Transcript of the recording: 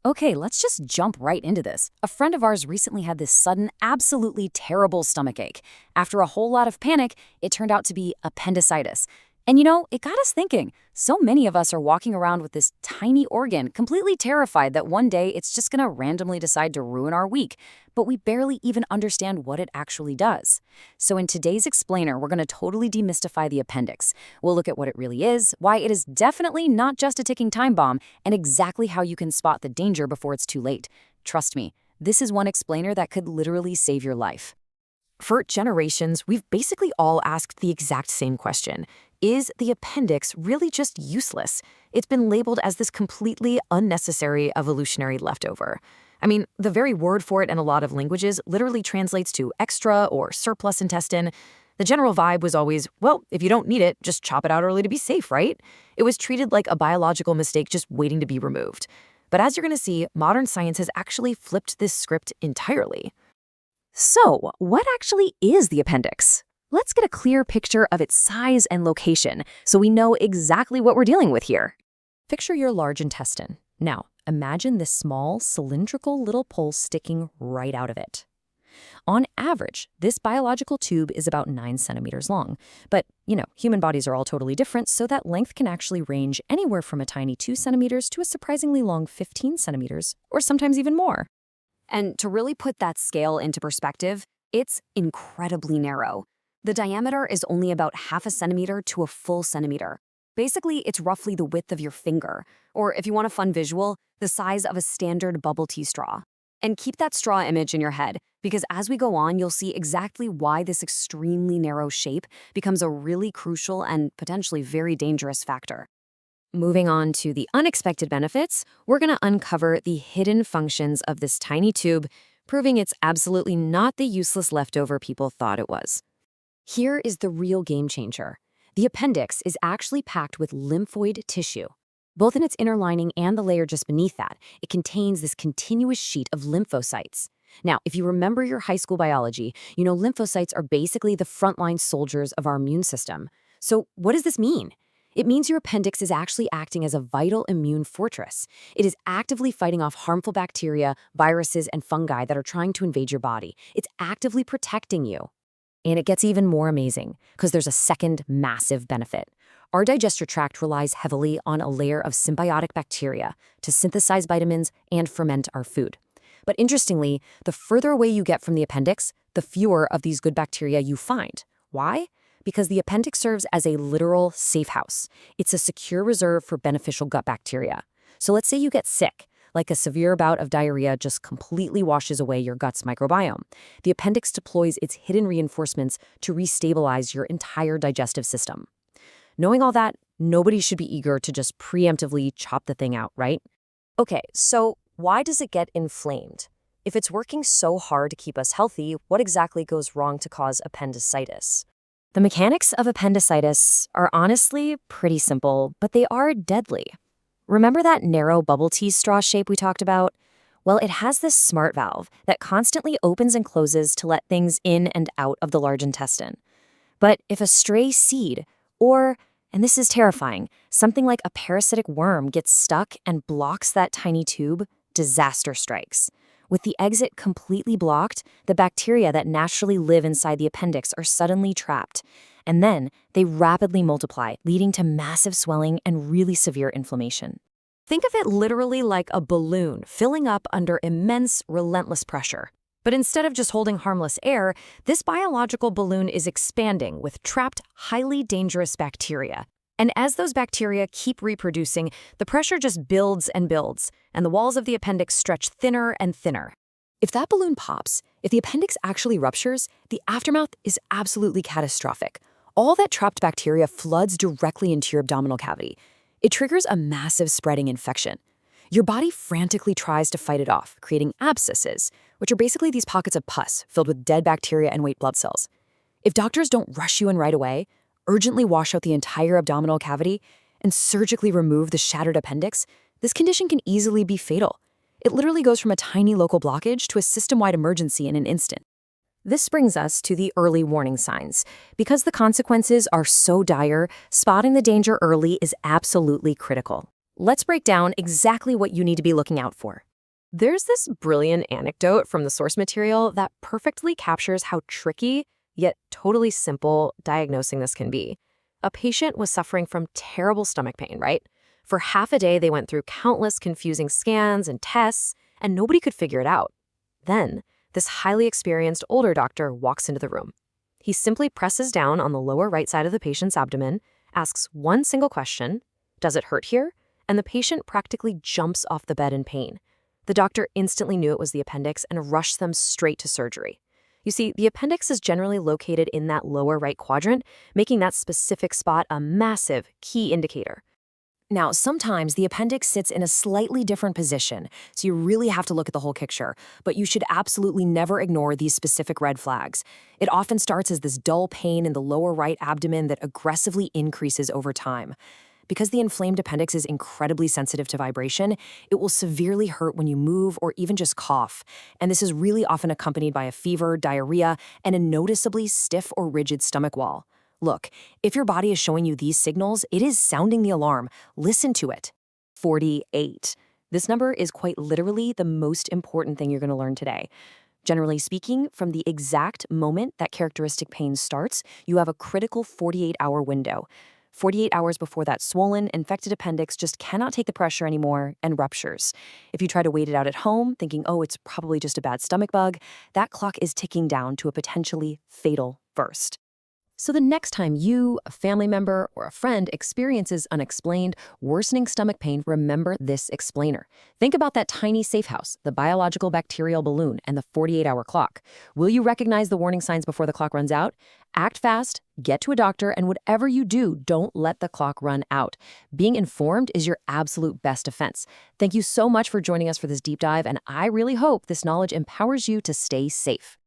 Okay, let's just jump right into this. A friend of ours recently had this sudden, absolutely terrible stomach ache. After a whole lot of panic, it turned out to be appendicitis. And it got us thinking. So many of us are walking around with this tiny organ, completely terrified that one day it's just gonna randomly decide to ruin our week. But we barely even understand what it actually does. So in today's explainer, we're gonna totally demystify the appendix. We'll look at what it really is, why it is definitely not just a ticking time bomb, and exactly how you can spot the danger before it's too late. Trust me, this is one explainer that could literally save your life. For generations, we've basically all asked the exact same question. Is the appendix really just useless? It's been labeled as this completely unnecessary evolutionary leftover. I mean, the very word for it in a lot of languages literally translates to extra or surplus intestine. The general vibe was always, well, if you don't need it, just chop it out early to be safe, right? It was treated like a biological mistake just waiting to be removed. But as you're going to see, modern science has actually flipped this script entirely. So, what actually is the appendix? Let's get a clear picture of its size and location so we know exactly what we're dealing with here. Picture your large intestine. Now, imagine this small, cylindrical little pulse sticking right out of it. On average, this biological tube is about 9 centimeters long. But, human bodies are all totally different, so that length can actually range anywhere from a tiny 2 centimeters to a surprisingly long 15 centimeters, or sometimes even more. And to really put that scale into perspective, it's incredibly narrow. The diameter is only about half a centimeter to a full centimeter. Basically, it's roughly the width of your finger, or if you want a fun visual, the size of a standard bubble tea straw. And keep that straw image in your head, because as we go on, you'll see exactly why this extremely narrow shape becomes a really crucial and potentially very dangerous factor. Moving on to the unexpected benefits, we're going to uncover the hidden functions of this tiny tube, proving it's absolutely not the useless leftover people thought it was. Here is the real game changer. The appendix is actually packed with lymphoid tissue. Both in its inner lining and the layer just beneath that, it contains this continuous sheet of lymphocytes. Now, if you remember your high school biology, lymphocytes are basically the frontline soldiers of our immune system. So what does this mean? It means your appendix is actually acting as a vital immune fortress. It is actively fighting off harmful bacteria, viruses, and fungi that are trying to invade your body. It's actively protecting you. And it gets even more amazing, because there's a second massive benefit. Our digestive tract relies heavily on a layer of symbiotic bacteria to synthesize vitamins and ferment our food. But interestingly, the further away you get from the appendix, the fewer of these good bacteria you find. Why? Because the appendix serves as a literal safe house. It's a secure reserve for beneficial gut bacteria. So let's say you get sick, like a severe bout of diarrhea just completely washes away your gut's microbiome. The appendix deploys its hidden reinforcements to restabilize your entire digestive system. Knowing all that, nobody should be eager to just preemptively chop the thing out, right? Okay, so why does it get inflamed? If it's working so hard to keep us healthy, what exactly goes wrong to cause appendicitis? The mechanics of appendicitis are honestly pretty simple, but they are deadly. Remember that narrow bubble tea straw shape we talked about? Well, it has this smart valve that constantly opens and closes to let things in and out of the large intestine. But if a stray seed, or, and this is terrifying, something like a parasitic worm gets stuck and blocks that tiny tube, disaster strikes. With the exit completely blocked, the bacteria that naturally live inside the appendix are suddenly trapped. And then they rapidly multiply, leading to massive swelling and really severe inflammation. Think of it literally like a balloon filling up under immense, relentless pressure. But instead of just holding harmless air, this biological balloon is expanding with trapped, highly dangerous bacteria. And as those bacteria keep reproducing, the pressure just builds and builds, and the walls of the appendix stretch thinner and thinner. If that balloon pops, if the appendix actually ruptures, the aftermath is absolutely catastrophic. All that trapped bacteria floods directly into your abdominal cavity. It triggers a massive spreading infection. Your body frantically tries to fight it off, creating abscesses, which are basically these pockets of pus filled with dead bacteria and white blood cells. If doctors don't rush you in right away, urgently wash out the entire abdominal cavity, and surgically remove the shattered appendix, this condition can easily be fatal. It literally goes from a tiny local blockage to a system-wide emergency in an instant. This brings us to the early warning signs. Because the consequences are so dire, spotting the danger early is absolutely critical. Let's break down exactly what you need to be looking out for. There's this brilliant anecdote from the source material that perfectly captures how tricky, yet totally simple, diagnosing this can be. A patient was suffering from terrible stomach pain, right? For half a day, they went through countless confusing scans and tests, and nobody could figure it out. Then, this highly experienced older doctor walks into the room. He simply presses down on the lower right side of the patient's abdomen, asks one single question, "Does it hurt here?" And the patient practically jumps off the bed in pain. The doctor instantly knew it was the appendix and rushed them straight to surgery. You see, the appendix is generally located in that lower right quadrant, making that specific spot a massive key indicator. Now, sometimes the appendix sits in a slightly different position, so you really have to look at the whole picture, but you should absolutely never ignore these specific red flags. It often starts as this dull pain in the lower right abdomen that aggressively increases over time. Because the inflamed appendix is incredibly sensitive to vibration, it will severely hurt when you move or even just cough, and this is really often accompanied by a fever, diarrhea, and a noticeably stiff or rigid stomach wall. Look, if your body is showing you these signals, it is sounding the alarm. Listen to it. 48. This number is quite literally the most important thing you're going to learn today. Generally speaking, from the exact moment that characteristic pain starts, you have a critical 48-hour window. 48 hours before that swollen, infected appendix just cannot take the pressure anymore and ruptures. If you try to wait it out at home, thinking, oh, it's probably just a bad stomach bug, that clock is ticking down to a potentially fatal burst. So the next time you, a family member, or a friend experiences unexplained, worsening stomach pain, remember this explainer. Think about that tiny safe house, the biological bacterial balloon, and the 48-hour clock. Will you recognize the warning signs before the clock runs out? Act fast, get to a doctor, and whatever you do, don't let the clock run out. Being informed is your absolute best defense. Thank you so much for joining us for this deep dive, and I really hope this knowledge empowers you to stay safe.